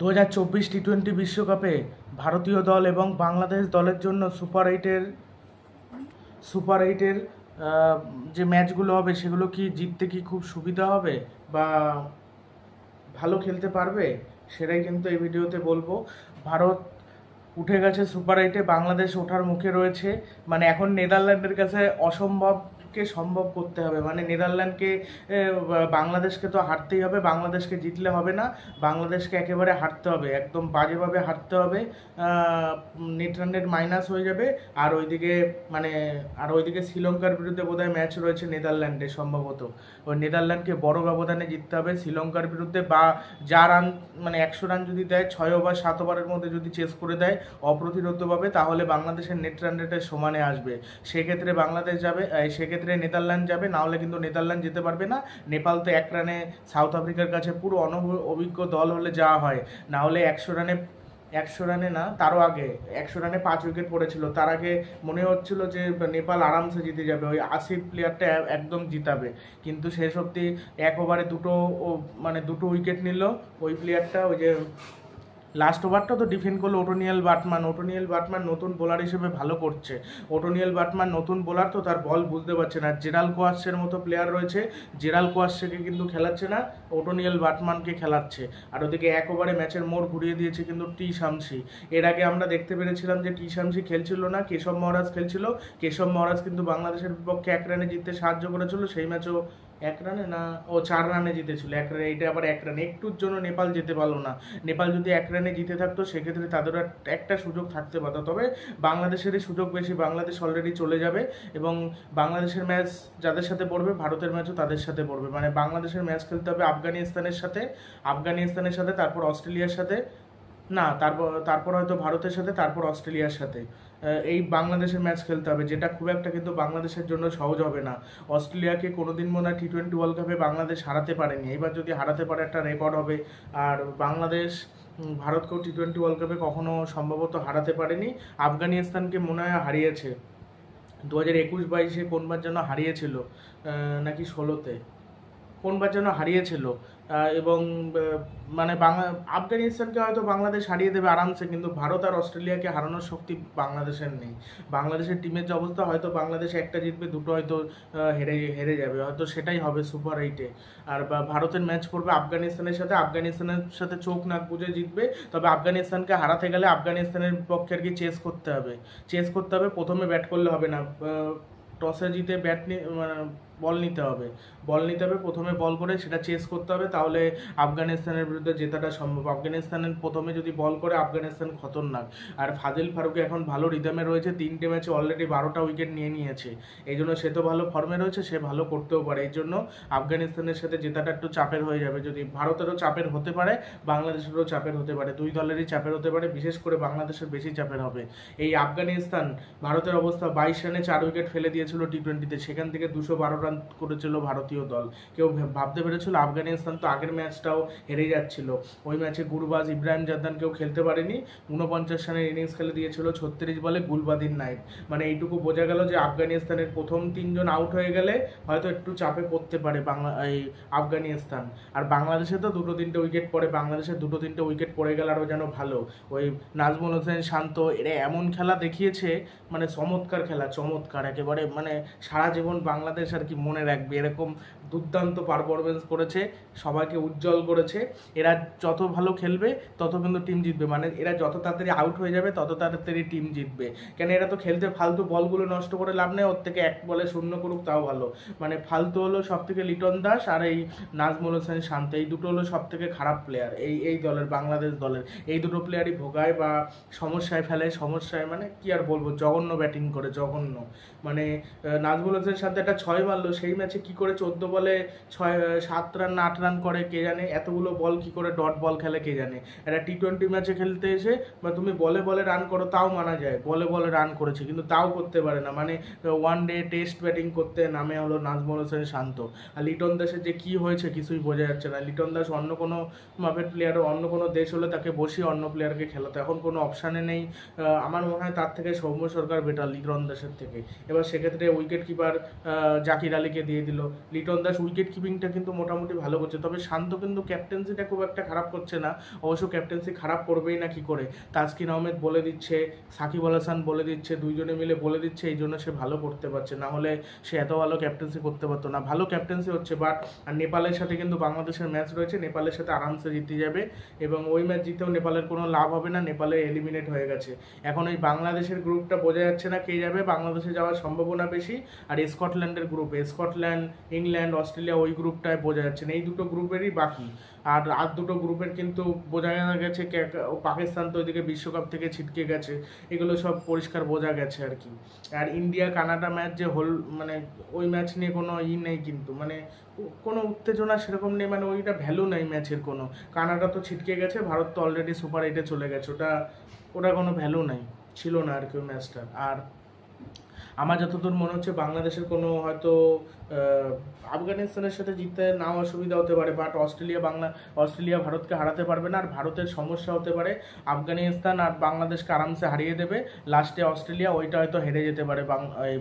2024 টি-20 বিশ্বকাপে ভারতীয় দল এবং বাংলাদেশ দলের জন্য সুপার এইটের যে ম্যাচগুলো হবে সেগুলো কি জিততে কি খুব সুবিধা হবে বা ভালো খেলতে পারবে, সেটাই কিন্তু এই ভিডিওতে বলবো। ভারত উঠে গেছে সুপার 8-এ, বাংলাদেশ ওঠার মুখে রয়েছে। মানে এখন নেদারল্যান্ডের কাছে অসম্ভবকে সম্ভব করতে হবে। মানে নেদারল্যান্ডকে বাংলাদেশকে তো হারতেই হবে, বাংলাদেশকে জিতলে হবে না, বাংলাদেশকে একেবারে হারতে হবে, একদম বাজেভাবে হারতে হবে। নেট রানের মাইনাস হয়ে যাবে। আর ওইদিকে শ্রীলঙ্কার বিরুদ্ধে বোধহয় ম্যাচ রয়েছে নেদারল্যান্ডে, সম্ভবত ওই নেদারল্যান্ডকে বড় ব্যবধানে জিততে হবে শ্রীলঙ্কার বিরুদ্ধে। বা যা রান, মানে 100 রান যদি দেয়, 6 ওভার 7 ওভারের মধ্যে যদি চেস করে দেয় অপ্রতিরোধ্যভাবে, তাহলে বাংলাদেশের নেট রান রেটের সমানে আসবে। সেক্ষেত্রে বাংলাদেশ যাবে, সেক্ষেত্রে নেদারল্যান্ড যাবে, নাহলে কিন্তু নেদারল্যান্ড যেতে পারবে না। নেপাল তো 1 রানে সাউথ আফ্রিকার কাছে পুরো অভিজ্ঞ দল হলে যাওয়া হয়, নাহলে 100 রানে না, তারও আগে 100 রানে 5 উইকেট পড়েছিল। তার আগে মনে হচ্ছিল যে নেপাল আরামসে জিতে যাবে, ওই আসিফ প্লেয়ারটা একদম জিতাবে, কিন্তু শেষ অবধি 1 ওভারে দুটো উইকেট নিল ওই প্লেয়ারটা। ওই যে লাস্ট ওভারটা তো ডিফেন্ড করলো ওটোনিয়াল বাটমান নতুন বোলার হিসেবে ভালো করছে। ওটোনিয়াল বাটমান নতুন বোলার, তো তার বল বুঝতে পারছে না। জেরাল কোয়ার্সের মতো প্লেয়ার রয়েছে, জেরাল কোয়ার্সকে কিন্তু খেলাচ্ছে না, ওটোনিয়াল বাটমানকে খেলাচ্ছে। আর ওদিকে 1 ওভারে ম্যাচের মোড় ঘুরিয়ে দিয়েছে কিন্তু টি শামসি। এর আগে আমরা দেখতে পেরেছিলাম যে টি শামসি খেলছিল না, কেশব মহারাজ খেলছিল। কেশব মহারাজ কিন্তু বাংলাদেশের বিপক্ষে 1 রানে জিততে সাহায্য করেছিল। সেই ম্যাচও 1 রানে না, 4 রানে জিতেছিল। 1 রানে, এটা আবার 1 রানে, একটুর জন্য নেপাল যেতে পারলো না। নেপাল যদি 1 রানে জিতে থাকতো সেক্ষেত্রে তাদের একটা সুযোগ থাকতে পারতো। তবে বাংলাদেশেরই সুযোগ বেশি, বাংলাদেশ অলরেডি চলে যাবে। এবং বাংলাদেশের ম্যাচ যাদের সাথে পড়বে, ভারতের ম্যাচও তাদের সাথে পড়বে। মানে বাংলাদেশের ম্যাচ খেলতে হবে আফগানিস্তানের সাথে, তারপর অস্ট্রেলিয়ার সাথে, না তারপর হয়তো ভারতের সাথে, তারপর অস্ট্রেলিয়ার সাথে। এই বাংলাদেশের ম্যাচ খেলতে হবে, যেটা খুব একটা কিন্তু বাংলাদেশের জন্য সহজ হবে না। অস্ট্রেলিয়াকে কোনোদিন মনে হয় টি-20 ওয়ার্ল্ড কাপে বাংলাদেশ হারাতে পারেনি, এবার যদি হারাতে পারে একটা রেকর্ড হবে। আর বাংলাদেশ ভারতকেও টি-20 ওয়ার্ল্ড কাপে কখনো সম্ভবত হারাতে পারেনি। আফগানিস্তানকে মনে হয় হারিয়েছে 2021-22-এ, কোনবার যেন হারিয়েছিল, নাকি 16-তে কোনবার যেন হারিয়েছিল। এবং মানে আফগানিস্তানকে হয়তো বাংলাদেশ হারিয়ে দেবে আরামসে, কিন্তু ভারত আর অস্ট্রেলিয়াকে হারানোর শক্তি বাংলাদেশের নেই। বাংলাদেশের টিমের যে অবস্থা, হয়তো বাংলাদেশ একটা জিতবে, দুটো হয়তো হেরে যাবে, হয়তো সেটাই হবে সুপার 8-এ। আর ভারতের ম্যাচ পড়বে আফগানিস্তানের সাথে চোখ নাক বুজে জিতবে। তবে আফগানিস্তানকে হারাতে গেলে আফগানিস্তানের পক্ষে আর কি চেস করতে হবে। প্রথমে ব্যাট করলে হবে না, টসে জিতে বল নিতে হবে, প্রথমে বল করে সেটা চেস করতে হবে, তাহলে আফগানিস্তানের বিরুদ্ধে জেতাটা সম্ভব। আফগানিস্তানের প্রথমে যদি বল করে, আফগানিস্তান খতরনাক। আর ফাজিল ফারুকি এখন ভালো রিদমে রয়েছে, 3টে ম্যাচে অলরেডি 12টা উইকেট নিয়ে নিয়েছে। এই জন্য সে তো ভালো ফর্মে রয়েছে, সে ভালো করতেও পারে। এই জন্য আফগানিস্তানের সাথে জেতাটা একটু চাপের হয়ে যাবে। যদি ভারতেরও চাপের হতে পারে, বাংলাদেশেরও চাপের হতে পারে, দুই দলেরই চাপের হতে পারে, বিশেষ করে বাংলাদেশের বেশি চাপের হবে। এই আফগানিস্তান, ভারতের অবস্থা 22 রানে 4 উইকেট ফেলে দিয়েছিল টি-20-তে, সেখান থেকে 212 রান করেছিল ভারতীয় দল। কেউ ভাবতে পেরেছিল? আফগানিস্তান তো আগের ম্যাচটাও হেরে যাচ্ছিল, ওই ম্যাচে গুরবাজ ইব্রাহিম জাদ্দান কেউ খেলতে পারেনি, 49 রানের ইনিংস খেলে দিয়েছিল 36 বলে গুলবাদিন নাইট। মানে এইটুকু বোঝা গেল যে আফগানিস্তানের প্রথম 3 জন আউট হয়ে গেলে হয়তো একটু চাপে পড়তে পারে এই আফগানিস্তান। আর বাংলাদেশে তো 2-3টে উইকেট পড়ে, বাংলাদেশের 2-3টে উইকেট পড়ে গেল আরও যেন ভালো। ওই নাজমুল হোসেন শান্ত, এরা এমন খেলা দেখিয়েছে, মানে চমৎকার খেলা, চমৎকার একেবারে। মানে সারা জীবন বাংলাদেশ আর কি মনে রাখবে, এরকম দুর্দান্ত পারফরমেন্স করেছে, সবাইকে উজ্জ্বল করেছে। এরা যত ভালো খেলবে তত কিন্তু টিম জিতবে। মানে এরা যত তাড়াতাড়ি আউট হয়ে যাবে তত তাড়াতাড়ি টিম জিতবে। কেন এরা তো খেলতে ফালতু বলগুলো নষ্ট করে লাভ নেই, ওর থেকে 1 বলে 0 করুক তাও ভালো। মানে ফালতু হলো সব থেকে লিটন দাস আর এই নাজমুল হোসেন শান্ত, এই দুটো হলো সব থেকে খারাপ প্লেয়ার এই দলের, বাংলাদেশ দলের। এই দুটো প্লেয়ারই ভোগায় বা সমস্যায় ফেলে, মানে কি আর বলবো, জঘন্য ব্যাটিং করে, জঘন্য। মানে নাজমুল হোসেন সাথে একটা 6 মারলো, সেই ম্যাচে কি করে 14 বলে 7 রান না 8 রান করে কে জানে, এতগুলো বল কি করে ডট বল খেলে কে জানে। একটা টি-20 ম্যাচে খেলতে এসে বা তুমি বলে রান করো তাও মানা যায়, বলে রান করেছে, কিন্তু তাও করতে পারে না। মানে ওয়ান ডে টেস্ট ব্যাটিং করতে নামে হলো নাজমুল হোসেন শান্ত। আর লিটন দাসের যে কি হয়েছে কিছুই বোঝা যাচ্ছে না। লিটন দাস অন্য কোনো মাপের প্লেয়ার, অন্য কোনো দেশ হলে তাকে বসিয়ে অন্য প্লেয়ারকে খেলাতো, এখন কোনো অপশানে নেই। আমার মনে হয় তার থেকে সৌম্য সরকার বেটার লিটন দাসের থেকে। এবার সেক্ষেত্রে উইকেট কিপার জাকির আলীকে দিয়ে দিল। লিটন দাস উইকেট কিপিংটা কিন্তু মোটামুটি ভালো করছে, তবে শান্ত কিন্তু ক্যাপ্টেন্সিটা খুব একটা খারাপ করছে না। অবশ্য ক্যাপ্টেন্সি খারাপ করবেই না কি করে, তাসকিন আহমেদ বলে দিচ্ছে, সাকিব আল হাসান বলে দিচ্ছে, দুইজনে মিলে বলে দিচ্ছে, এই জন্য সে ভালো করতে পারছে, না হলে সে এত ভালো ক্যাপ্টেন্সি করতে পারতো না। ভালো ক্যাপ্টেন্সি হচ্ছে, বাট আর নেপালের সাথে কিন্তু বাংলাদেশের ম্যাচ রয়েছে, নেপালের সাথে আরামসে জিতে যাবে, এবং ওই ম্যাচ জিতেও নেপালের কোনো লাভ হবে না, নেপালে এলিমিনেট হয়ে গেছে। এখন এই বাংলাদেশের গ্রুপটা বোঝা যাচ্ছে না কে যাবে, বাংলাদেশে যাওয়ার সম্ভাবনা বেশি, আর স্কটল্যান্ডের গ্রুপে স্কটল্যান্ড, ইংল্যান্ড, অস্ট্রেলিয়া, ওই গ্রুপটায় বোঝা যাচ্ছে না, এই দুটো গ্রুপেরই বাকি। আর দুটো গ্রুপের কিন্তু বোঝা গেছে পাকিস্তান তো ওইদিকে বিশ্বকাপ থেকে ছিটকে গেছে, এগুলো সব পরিষ্কার বোঝা গেছে আর কি। আর ইন্ডিয়া কানাডা ম্যাচ যে মানে ওই ম্যাচ নিয়ে কোনো নেই, কিন্তু মানে কোনো উত্তেজনা সেরকম নেই, মানে ওইটা ভ্যালু নেই ম্যাচের কোনো। কানাডা তো ছিটকে গেছে, ভারত তো অলরেডি সুপার 8-এ চলে গেছে, ওটা কোনো ভ্যালু নাই, ছিল না আর কি ওই ম্যাচটা। আর আমার যতদূর মনে হচ্ছে বাংলাদেশের কোনো হয়তো আফগানিস্তানের সাথে জিততে নাও অসুবিধা হতে পারে, বাট অস্ট্রেলিয়া ভারতকে হারাতে পারবে না। আর ভারতের সমস্যা হতে পারে আফগানিস্তান আর বাংলাদেশকে আরামসে হারিয়ে দেবে, লাস্টে অস্ট্রেলিয়া ওইটা হয়তো হেরে যেতে পারে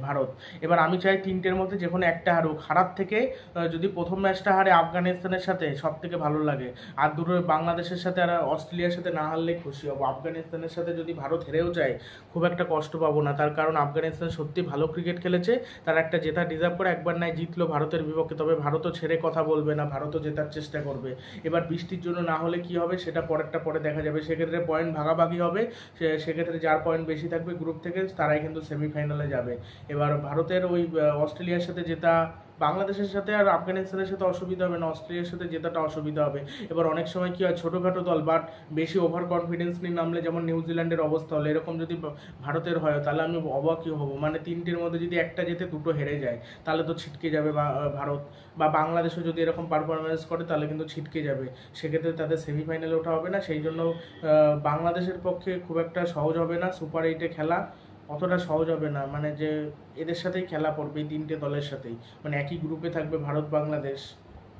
ভারত। এবার আমি চাই তিনটের মধ্যে যে কোনো একটা হারুক, হারার থেকে যদি প্রথম ম্যাচটা হারে আফগানিস্তানের সাথে সব থেকে ভালো লাগে, আর দুটো বাংলাদেশের সাথে আর অস্ট্রেলিয়ার সাথে না হারলেই খুশি হবো। আফগানিস্তানের সাথে যদি ভারত হেরেও যায় খুব একটা কষ্ট পাবো না, তার কারণ আফগানিস্তান সত্যি ভালো ক্রিকেট খেলেছে, তারা একটা জেতা ডিজার্ভ করে, একবার নাই জিতলো ভারতের বিপক্ষে, তবে ভারতও ছেড়ে কথা বলবে না, ভারতও জেতার চেষ্টা করবে। এবার বৃষ্টির জন্য না হলে কি হবে সেটা পরে দেখা যাবে, সেক্ষেত্রে পয়েন্ট ভাগাভাগি হবে, সেক্ষেত্রে যার পয়েন্ট বেশি থাকবে গ্রুপ থেকে তারাই কিন্তু সেমিফাইনালে যাবে। এবার ভারতের ওই অস্ট্রেলিয়ার সাথে জেতা, বাংলাদেশের সাথে আর আফগানিস্তানের সাথে অসুবিধা হবে না, অস্ট্রেলিয়ার সাথে জেতাটা অসুবিধা হবে। এবার অনেক সময় কি হয়, ছোটোখাটো দল বাট বেশি ওভার কনফিডেন্স নিয়ে নামলে, যেমন নিউজিল্যান্ডের অবস্থা হলো, এরকম যদি ভারতের হয় তাহলে আমি অবাকই হব, মানে তিনটের মধ্যে যদি একটা জেতে দুটো হেরে যায় তাহলে তো ছিটকে যাবে ভারত, বা বাংলাদেশও যদি এরকম পারফরমেন্স করে তাহলে কিন্তু ছিটকে যাবে, সেক্ষেত্রে তাদের সেমিফাইনালে ওঠা হবে না। সেই জন্য বাংলাদেশের পক্ষে খুব একটা সহজ হবে না সুপার 8-এ খেলা, অতটা সহজ হবে না, মানে যে এদের সাথেই খেলা পড়বে, এই তিনটে দলের সাথেই, মানে একই গ্রুপে থাকবে ভারত বাংলাদেশ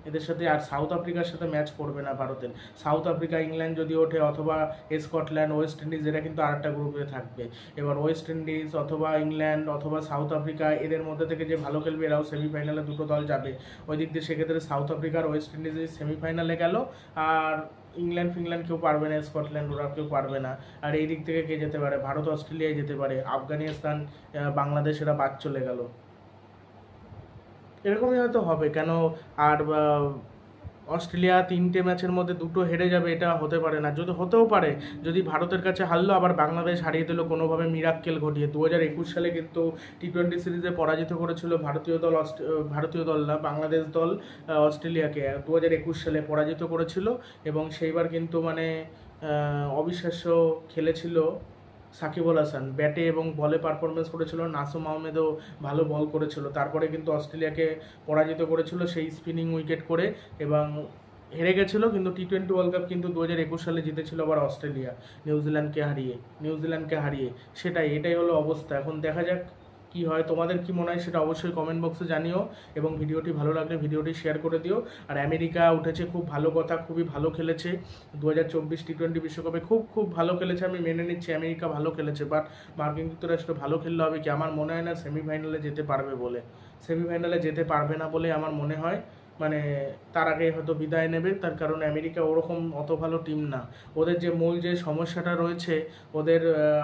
এদের সাথে। আর সাউথ আফ্রিকার সাথে ম্যাচ পড়বে না ভারতের, সাউথ আফ্রিকা ইংল্যান্ড যদি ওঠে, অথবা স্কটল্যান্ড, ওয়েস্ট ইন্ডিজ, এরা কিন্তু আরেকটা গ্রুপে থাকবে। এবার ওয়েস্ট ইন্ডিজ অথবা ইংল্যান্ড অথবা সাউথ আফ্রিকা এদের মধ্যে থেকে যে ভালো খেলবে এরাও সেমিফাইনালে দুটো দল যাবে, ওই দিক দিয়ে সেক্ষেত্রে সাউথ আফ্রিকা আর ওয়েস্ট ইন্ডিজ সেমিফাইনালে গেল, আর ফিনল্যান্ড কেউ পারবে না, স্কটল্যান্ড ওরা কেউ পারবে না। আর এই দিক থেকে কে যেতে পারে, ভারত অস্ট্রেলিয়ায় যেতে পারে, আফগানিস্তান বাংলাদেশ এরা বাদ চলে গেল, এরকমই হয়তো হবে কেন। আর অস্ট্রেলিয়া তিনটে ম্যাচের মধ্যে দুটো হেরে যাবে এটা হতে পারে না, যদি হতেও পারে, যদি ভারতের কাছে হারলো আবার বাংলাদেশ হারিয়ে দিল কোনোভাবে মিরাক্কেল ঘটিয়ে। 2021 সালে কিন্তু টি-20 সিরিজে পরাজিত করেছিল ভারতীয় দল না, বাংলাদেশ দল অস্ট্রেলিয়াকে 2021 সালে পরাজিত করেছিল, এবং সেইবার কিন্তু মানে অবিশ্বাস্য খেলেছিল সাকিব আল হাসান, ব্যাটে এবং বলে পারফরমেন্স করেছিল, নাসুম আহমেদও ভালো বল করেছিল, তারপরে কিন্তু অস্ট্রেলিয়াকে পরাজিত করেছিল সেই স্পিনিং উইকেট করে, এবং হেরে গেছিলো। কিন্তু টি-20 ওয়ার্ল্ড কাপ কিন্তু 2021 সালে জিতেছিল আবার অস্ট্রেলিয়া, নিউজিল্যান্ডকে হারিয়ে এটাই হলো অবস্থা। এখন দেখা যাক কি হয়, তোমাদের কি মনে হয় সেটা অবশ্যই কমেন্ট বক্সে জানিও, এবং ভিডিওটি ভালো লাগলে ভিডিওটি শেয়ার করে দিও। আর আমেরিকা উঠেছে, খুব ভালো কথা, খুবই ভালো খেলেছে 2024 টি-20 বিশ্বকাপে, খুব ভালো খেলেছে, আমি মেনে নিচ্ছি আমেরিকা ভালো খেলেছে, বাট মার্কিন যুক্তরাষ্ট্র ভালো খেললে হবে কি, আমার মনে হয় না সেমিফাইনালে যেতে পারবে না বলে আমার মনে হয়, মানে তার আগে হয়তো বিদায় নেবে, তার কারণ আমেরিকা ওরকম অত ভালো টিম না। ওদের যে মূল যে সমস্যাটা রয়েছে,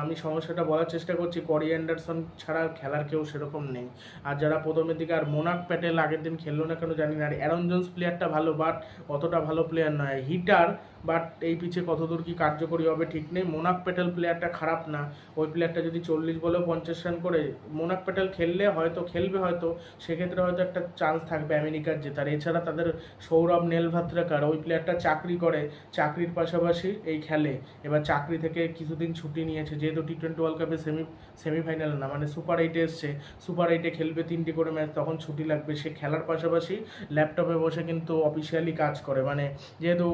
আমি সমস্যাটা বলার চেষ্টা করছি, করি অ্যান্ডারসন ছাড়া খেলার কেউ সেরকম নেই। আর যারা প্রথমের দিকে, আর মোনাক প্যাটেল আগের দিন খেললো না কেন জানি না, আর অ্যারন জোন্স প্লেয়ারটা ভালো, বাট অতটা ভালো প্লেয়ার নয়, হিটার, বাট এই পিচে কতদূর কি কার্যকরী হবে ঠিক নেই। মোনাক প্যাটেল প্লেয়ারটা খারাপ না, ওই প্লেয়ারটা যদি 40 বলেও 50 রান করে, মোনাক প্যাটেল খেলবে হয়তো, সেক্ষেত্রে হয়তো একটা চান্স থাকবে আমেরিকার জেতার। এছাড়া তাদের সৌরভ নেলভাত্রাকার, ওই প্লেয়ারটা চাকরি করে, চাকরির পাশাপাশি এই খেলে, এবার চাকরি থেকে কিছুদিন ছুটি নিয়েছে, যেহেতু টি-20 ওয়ার্ল্ড কাপে সেমিফাইনাল না, মানে সুপার 8-এ এসছে, সুপার 8-এ খেলবে 3টি করে ম্যাচ, তখন ছুটি লাগবে, সে খেলার পাশাপাশি ল্যাপটপে বসে কিন্তু অফিসিয়ালি কাজ করে, মানে যেহেতু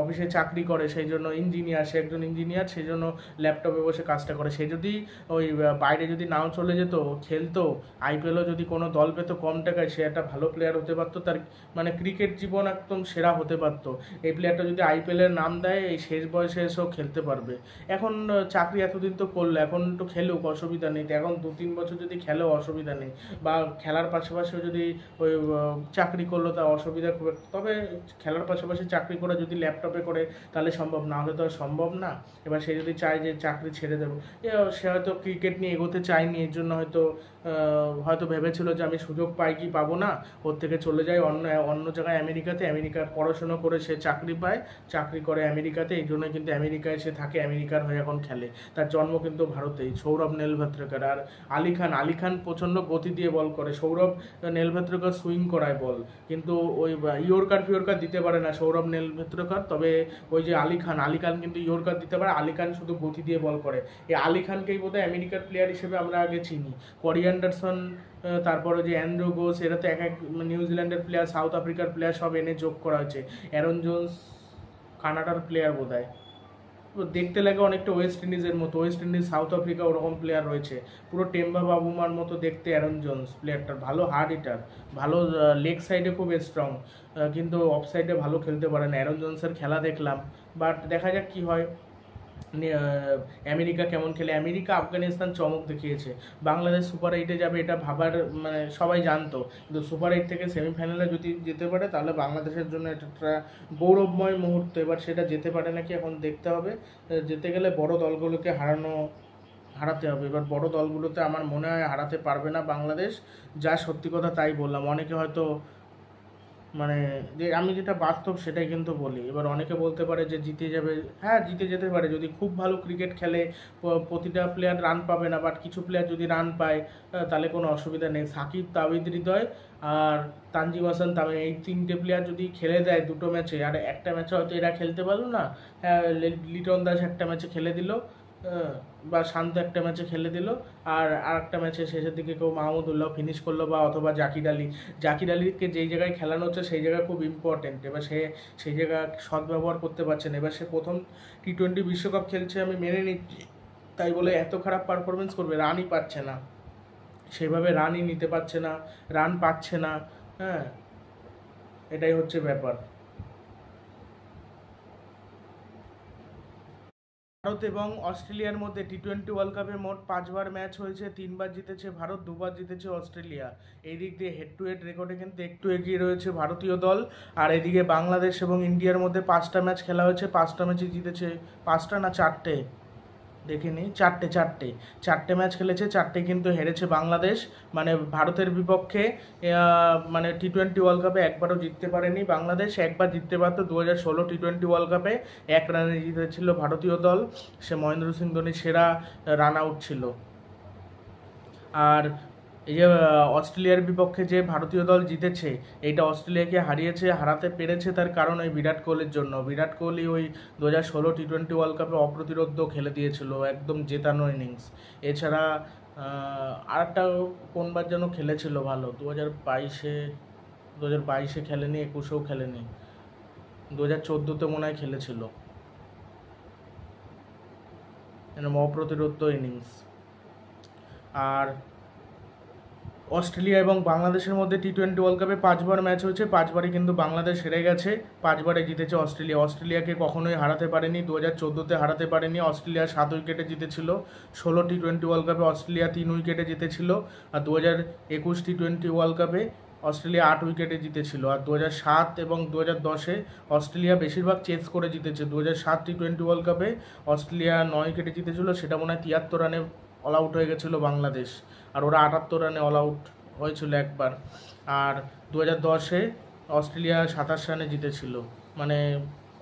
অফিসে চাকরি করে, সেই জন্য ইঞ্জিনিয়ার, সে একজন ইঞ্জিনিয়ার, সেই জন্য ল্যাপটপে বসে কাজটা করে। সে যদি ওই বাইরে যদি নাও চলে যেত, খেলতো, আইপিএলও যদি কোনো দল পেত কম টাকায়, সে একটা ভালো প্লেয়ার হতে পারতো, তার মানে ক্রিকেট জীবন একদম সেরা হতে পারতো। এই প্লেয়ারটা যদি আইপিএলের নাম দেয়, এই শেষ বয়সে এসেও খেলতে পারবে। এখন চাকরি এতদিন তো করলো, এখন তো খেলুক, অসুবিধা নেই। এখন 2-3 বছর যদি খেলেও অসুবিধা নেই, বা খেলার পাশাপাশিও যদি ওই চাকরি করলো তা অসুবিধা খুব তবে খেলার পাশাপাশি চাকরি করা যদি ল্যাপটপে করে তাহলে সম্ভব, না হলে তো আর সম্ভব না। এবার সে যদি চায় যে চাকরি ছেড়ে দেবো, সে হয়তো ক্রিকেট নিয়ে এগোতে চায়নি, এর জন্য হয়তো ভেবেছিল যে আমি সুযোগ পাই কি পাবো না, ওর থেকে চলে যায় অন্য জায়গায়, আমেরিকা পড়াশুনো করে সে চাকরি পায়, চাকরি করে আমেরিকাতে, এই জন্য কিন্তু আমেরিকায় সে থাকে, আমেরিকার হয়ে এখন খেলে। তার জন্ম কিন্তু ভারতেই। সৌরভ নেলভাত্রেকর। আর আলী খান প্রচণ্ড গতি দিয়ে বল করে, সৌরভ নেলভাত্রেকর সুইং করায় বল, কিন্তু ওই ইয়র্কার দিতে পারে না সৌরভ নেলভাত্রেকর। তবে ওই যে আলী খান কিন্তু ইয়র্কার দিতে পারে, আলী খান শুধু গতি দিয়ে বল করে। এই আলী খানকেই বোধহয় আমেরিকার প্লেয়ার হিসেবে আমরা আগে চিনি। করি অ্যান্ডারসন, তারপরে যে অ্যান্ড্রু ঘোষ, এরা তো এক নিউজিল্যান্ডের প্লেয়ার, সাউথ আফ্রিকার প্লেয়ার, সব এনে যোগ করা হয়েছে। অ্যারন জোন্স কানাডার প্লেয়ার বোধহয়, দেখতে লাগে অনেকটা ওয়েস্ট ইন্ডিজের মতো, ওয়েস্ট ইন্ডিজ সাউথ আফ্রিকা ওরকম প্লেয়ার রয়েছে, পুরো টেম্বা বাবুমার মতো দেখতে অ্যারন জোন্স প্লেয়ারটার। ভালো হার্ড হিটার, ভালো লেগ সাইডে খুব স্ট্রং, কিন্তু অফ সাইডে ভালো খেলতে পারে না। অ্যারন জোন্সের খেলা দেখলাম, বাট দেখা যাক কি হয়। আমেরিকা কেমন খেলে। আমেরিকা আফগানিস্তান চমক দেখিয়েছে। বাংলাদেশ সুপার 8-এ যাবে এটা ভাবার মানে সবাই জানতো, কিন্তু সুপার 8 থেকে সেমিফাইনালে যদি যেতে পারে তাহলে বাংলাদেশের জন্য এটা একটা গৌরবময় মুহূর্ত। এবার সেটা যেতে পারে নাকি এখন দেখতে হবে। যেতে গেলে বড় দলগুলোকে হারাতে হবে। এবার বড় দলগুলোতে আমার মনে হয় হারাতে পারবে না বাংলাদেশ, যা সত্যি কথা তাই বললাম। অনেকে হয়তো মানে যে আমি যেটা বাস্তব সেটাই কিন্তু বলি। এবার অনেকে বলতে পারে যে জিতে যাবে, হ্যাঁ জিতে যেতে পারে যদি খুব ভালো ক্রিকেট খেলে, প্রতিটা প্লেয়ার রান পাবে না, বাট কিছু প্লেয়ার যদি রান পায় তাহলে কোনো অসুবিধা নেই। সাকিব, তাওহিদ হৃদয় আর তানজিম হাসান তামিম, এই 3টে প্লেয়ার যদি খেলে দেয় দুটো ম্যাচে, আর একটা ম্যাচে হয়তো এরা খেলতে পারলো না, লিটন দাস একটা ম্যাচে খেলে দিল, বা শান্ত একটা ম্যাচে খেলে দিল, আর একটা ম্যাচে শেষের দিকে কেউ মাহমুদুল্লাহ ফিনিশ করলো, বা অথবা জাকির আলীকে যেই জায়গায় খেলানো হচ্ছে সেই জায়গা খুব ইম্পর্টেন্ট। এবার সে সেই জায়গা সদ্ব্যবহার করতে পারছে না। এবার সে প্রথম টি-20 বিশ্বকাপ খেলছে, আমি মেনে নিচ্ছি, তাই বলে এত খারাপ পারফরমেন্স করবে? রানই পাচ্ছে না, সেভাবে রানই নিতে পারছে না, রান পাচ্ছে না। হ্যাঁ, এটাই হচ্ছে ব্যাপার। ভারত এবং অস্ট্রেলিয়ার মধ্যে টি-20 ওয়ার্ল্ড কাপে মোট 5বার ম্যাচ হয়েছে, 3বার জিতেছে ভারত, 2বার জিতেছে অস্ট্রেলিয়া। এই দিক দিয়ে হেড টু হেড রেকর্ডে কিন্তু একটু এগিয়ে রয়েছে ভারতীয় দল। আর এদিকে বাংলাদেশ এবং ইন্ডিয়ার মধ্যে 5টা ম্যাচ খেলা হয়েছে, 5টা ম্যাচই জিতেছে। 5টা না 4টে দেখিনি, 4টে ম্যাচ খেলেছে, 4টে কিন্তু হেরেছে বাংলাদেশ। মানে ভারতের বিপক্ষে মানে টি-20 ওয়ার্ল্ড কাপে একবারও জিততে পারেনি বাংলাদেশ। একবার জিততে পারতো 2016 টি-20 ওয়ার্ল্ড কাপে, 1 রানে জিতেছিল ভারতীয় দল, সে মহেন্দ্র সিং ধোনির সেরা রান আউট ছিল। আর এই যে অস্ট্রেলিয়ার বিপক্ষে যে ভারতীয় দল জিতেছে, এইটা অস্ট্রেলিয়াকে হারাতে পেরেছে তার কারণ ওই বিরাট কোহলির জন্য। বিরাট কোহলি ওই 2016 টি-20 ওয়ার্ল্ড কাপে অপ্রতিরোধ্য খেলে দিয়েছিল, একদম জেতানো ইনিংস। এছাড়া আরেকটা কোনবার যেন খেলেছিল ভালো, 2022-এ খেলেনি, 21-এও খেলেনি, 2014-তে মনে হয় খেলেছিল, এরকম অপ্রতিরোধ্য ইনিংস। আর অস্ট্রেলিয়া এবং বাংলাদেশের মধ্যে টি-20 ওয়ার্ল্ড কাপে 5বার ম্যাচ হয়েছে, 5বারই কিন্তু বাংলাদেশ হেরে গেছে, 5বারে জিতেছে অস্ট্রেলিয়া। অস্ট্রেলিয়াকে কখনোই হারাতে পারেনি, 2014-তে হারাতে পারেনি। অস্ট্রেলিয়া 7 উইকেটে জিতেছিল। 16 টি-20 ওয়ার্ল্ড কাপে অস্ট্রেলিয়া 3 উইকেটে জিতেছিল। আর 2021 টি-20 ওয়ার্ল্ড কাপে অস্ট্রেলিয়া 8 উইকেটে জিতেছিল। আর 2007 এবং 2010-এ অস্ট্রেলিয়া বেশিরভাগ চেস করে জিতেছে। 2007 টি-20 ওয়ার্ল্ড কাপে অস্ট্রেলিয়া 9 উইকেটে জিতেছিল, সেটা মনে হয় 73 রানে অল আউট হয়ে গেছিলো বাংলাদেশ, আর ওরা 78 রানে অল আউট হয়েছিল একবার। আর 2010-এ অস্ট্রেলিয়া 27 রানে জিতেছিল। মানে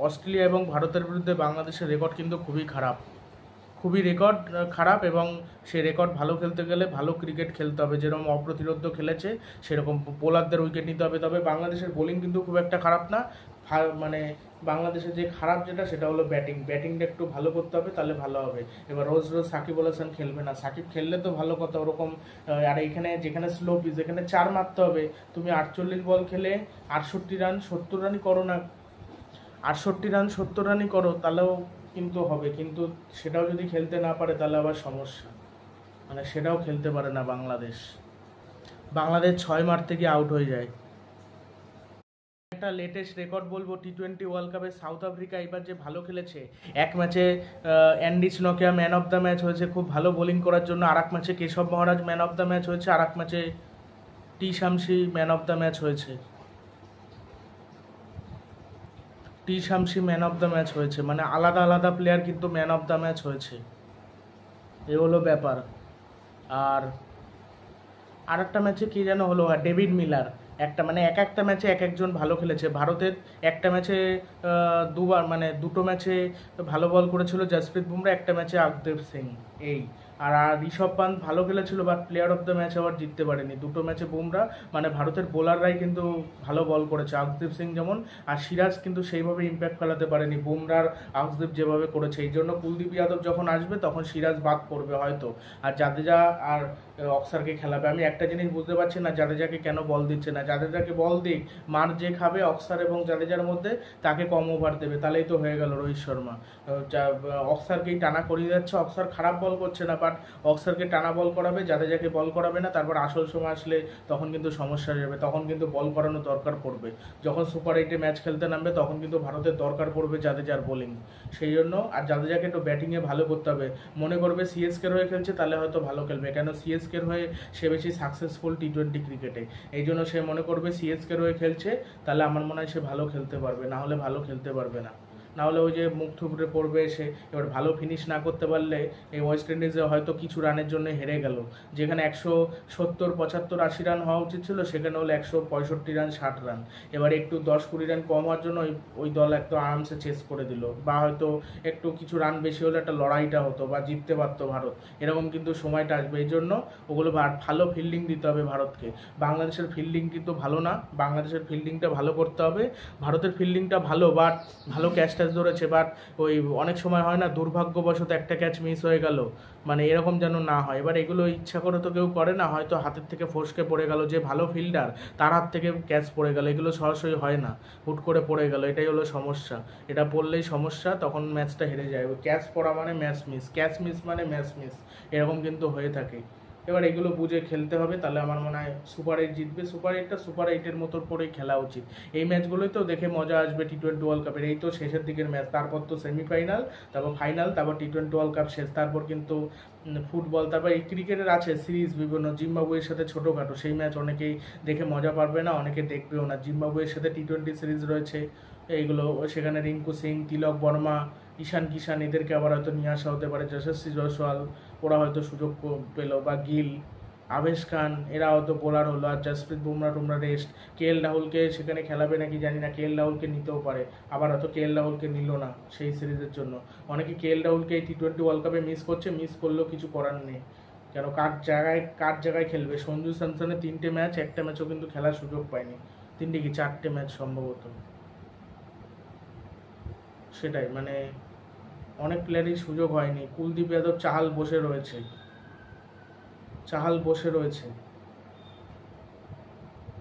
অস্ট্রেলিয়া এবং ভারতের বিরুদ্ধে বাংলাদেশের রেকর্ড কিন্তু খুবই খারাপ, এবং সেই রেকর্ড ভালো খেলতে গেলে ভালো ক্রিকেট খেলতে হবে, যেরকম অপ্রতিরোধ্য খেলেছে সেরকম বোলারদের উইকেট নিতে হবে। তবে বাংলাদেশের বোলিং কিন্তু খুব একটা খারাপ না, মানে বাংলাদেশের যে খারাপ সেটা হলো ব্যাটিংটা একটু ভালো করতে হবে, তাহলে ভালো হবে। এবার রোজ সাকিব আল হাসান খেলবে না, সাকিব খেললে তো ভালো কথা, ওরকম। আর এখানে যেখানে স্লো পিচ, যেখানে 4 মারতে হবে, তুমি 48 বল খেলে 68 রান 70 রানই করো না, 68 রান 70 রানই করো তাহলেও কিন্তু হবে, কিন্তু সেটাও যদি খেলতে না পারে তাহলে আবার সমস্যা, মানে সেটাও খেলতে পারে না বাংলাদেশ। বাংলাদেশ 6 মারতে গিয়ে আউট হয়ে যায়। একটা লেটেস্ট রেকর্ড বলবো, টি-20 ওয়ার্ল্ড কাপে সাউথ আফ্রিকা এবার যে ভালো খেলেছে, এক ম্যাচে অ্যান্ডিস নকিয়া ম্যান অফ দ্য ম্যাচ হয়েছে খুব ভালো বোলিং করার জন্য, আর এক ম্যাচে Keshav Maharaj man of the match হয়েছে, আর এক ম্যাচে T Shamsi man of the match হয়েছে। T Shamsi man of the match হয়েছে, মানে আলাদা আলাদা প্লেয়ার কিন্তু ম্যান অফ দ্য ম্যাচ হয়েছে, এ হলো ব্যাপার। আর আরেকটা ম্যাচে কি যেন হলো, ডেভিড মিলার একটা, মানে এক একটা ম্যাচে এক একজন ভালো খেলেছে ভারতের। একটা ম্যাচে দুবার, মানে দুটো ম্যাচে ভালো বল করেছিল জসপ্রীত বুমরা, একটা ম্যাচে আকদেব সিং। এই আর ঋষভ পান্ত ভালো খেলেছিল, but player of the match আবার জিততে পারেনি। দুটো ম্যাচে বুমরা, মানে ভারতের বোলাররাই কিন্তু ভালো বল করেছে, আকদেব সিং যেমন, আর সিরাজ কিন্তু সেইভাবে ইম্প্যাক্ট ফেলাতে পারেনি বুমরার আকদেব যেভাবে করেছে। এই জন্য কুলদীপ যাদব যখন আসবে তখন সিরাজ বাদ পড়বে হয়তো, আর জাদেজা আর অক্সারকে খেলাবে। আমি একটা জিনিস বুঝতে পারছি না, জাদেজাকে কেন বল দিচ্ছে না। জাদেজাকে বল দিক, মার যে খাবে অক্সার এবং জাদেজার মধ্যে তাকে কম ওভার দেবে, তাহলেই তো হয়ে গেল রোহিত শর্মা। অক্সারকেই টানা করিয়ে যাচ্ছে, অক্সার খারাপ বল করছে না, বাট অক্সারকে টানা বল করাবে, জাদেজাকে বল করাবে না। তারপর আসল সময় আসলে তখন কিন্তু সমস্যা হয়ে যাবে, তখন কিন্তু বল করানো দরকার পড়বে। যখন সুপার 8-এ ম্যাচ খেলতে নামবে তখন কিন্তু ভারতের দরকার পড়বে জাদেজার বোলিং। সেই জন্য আর জাদেজাকে একটু ব্যাটিংয়ে ভালো করতে হবে। মনে করবে সিএসকের হয়ে খেলছে তাহলে হয়তো ভালো খেলবে, কেন সিএসকের হয়ে সে বেশি সাকসেসফুল টি-20 ক্রিকেটে। এই জন্য সে মনে করবে সিএসকের হয়ে খেলছে, তাহলে আমার মনে হয় সে ভালো খেলতে পারবে, না হলে ভালো খেলতে পারবে না। না হলে ওই যে মুখ থুবড়ে পড়বে সে, এবার ভালো ফিনিশ না করতে পারলে এই ওয়েস্ট ইন্ডিজে হয়তো কিছু রানের জন্য হেরে গেল। যেখানে 170, 75, 80 রান হওয়া উচিত ছিল, সেখানে হলো 165 রান, 60 রান। এবার একটু 10-20 রান কম হওয়ার জন্য ওই দল একটু আরামসে চেস করে দিল, বা হয়তো একটু কিছু রান বেশি হলে একটা লড়াইটা হতো বা জিততে পারতো ভারত, এরকম কিন্তু সময়টা আসবে। এই জন্য ওগুলো ভালো ফিল্ডিং দিতে হবে ভারতকে। বাংলাদেশের ফিল্ডিং কিন্তু ভালো না, বাংলাদেশের ফিল্ডিংটা ভালো করতে হবে। ভারতের ফিল্ডিংটা ভালো, বাট ভালো ক্যাচ ট্যাচ ধরেছে, বাট ওই অনেক সময় হয় না দুর্ভাগ্যবশত একটা ক্যাচ মিস হয়ে গেল, মানে এরকম যেন না হয়। এবার এগুলো ইচ্ছা করে তো কেউ করে না, হয়তো হাতের থেকে ফসকে পড়ে গেল, যে ভালো ফিল্ডার তার হাত থেকে ক্যাচ পড়ে গেল, এগুলো সরাসরি হয় না, হুট করে পড়ে গেল, এটাই হলো সমস্যা। এটা পড়লেই সমস্যা, তখন ম্যাচটা হেরে যায়। ক্যাচ পড়া মানে ম্যাচ মিস, ক্যাচ মিস মানে ম্যাচ মিস, এরকম কিন্তু হয়ে থাকে। এবার এগুলো বুঝে খেলতে হবে, তাহলে আমার মনে হয় সুপার 8 জিতবে। সুপার 8টা সুপার 8-এর মতো করেই খেলা উচিত। এই ম্যাচগুলোই তো দেখে মজা আসবে টি-20 ওয়ার্ল্ড কাপের, এই তো শেষের দিকের ম্যাচ, তারপর তো সেমিফাইনাল, তারপর ফাইনাল, তারপর টি-20 ওয়ার্ল্ড কাপ শেষ, তারপর কিন্তু ফুটবল, তারপর এই ক্রিকেটের আছে সিরিজ বিভিন্ন, জিম্বাবুয়ের সাথে ছোটোখাটো, সেই ম্যাচ অনেকেই দেখে মজা পারবে না, অনেকে দেখবেও না। জিম্বাবুয়ের সাথে টি-20 সিরিজ রয়েছে, এইগুলো সেখানে রিঙ্কু সিং, তিলক বর্মা, ঈশান কিষান, এদেরকে আবার হয়তো নিয়ে আসা হতে পারে, যশস্বী জয়সওয়াল, ওরা হয়তো সুযোগ পেলো, বা গিল, আবেশ খান, এরা হয়তো বোলার হলো, আর জসপ্রীত বুমরা টুমরা রেস্ট। কেএল রাহুলকে সেখানে খেলাবে নাকি জানি না, কেএল রাহুলকে নিতেও পারে, আবার হয়তো কেএল রাহুলকে নিল না সেই সিরিজের জন্য। অনেকে কেএল রাহুলকে এই টি-20 ওয়ার্ল্ড কাপে মিস করছে, মিস করলেও কিছু করার নেই, কেন কার জায়গায় খেলবে। সঞ্জু স্যামসনের 3টে ম্যাচ, একটা ম্যাচও কিন্তু খেলার সুযোগ পায়নি, 3টে কি 4টে ম্যাচ সম্ভবত, সেটাই মানে অনেক প্লেয়ারই সুযোগ হয়নি। কুলদীপ যাদব চাহাল বসে রয়েছে,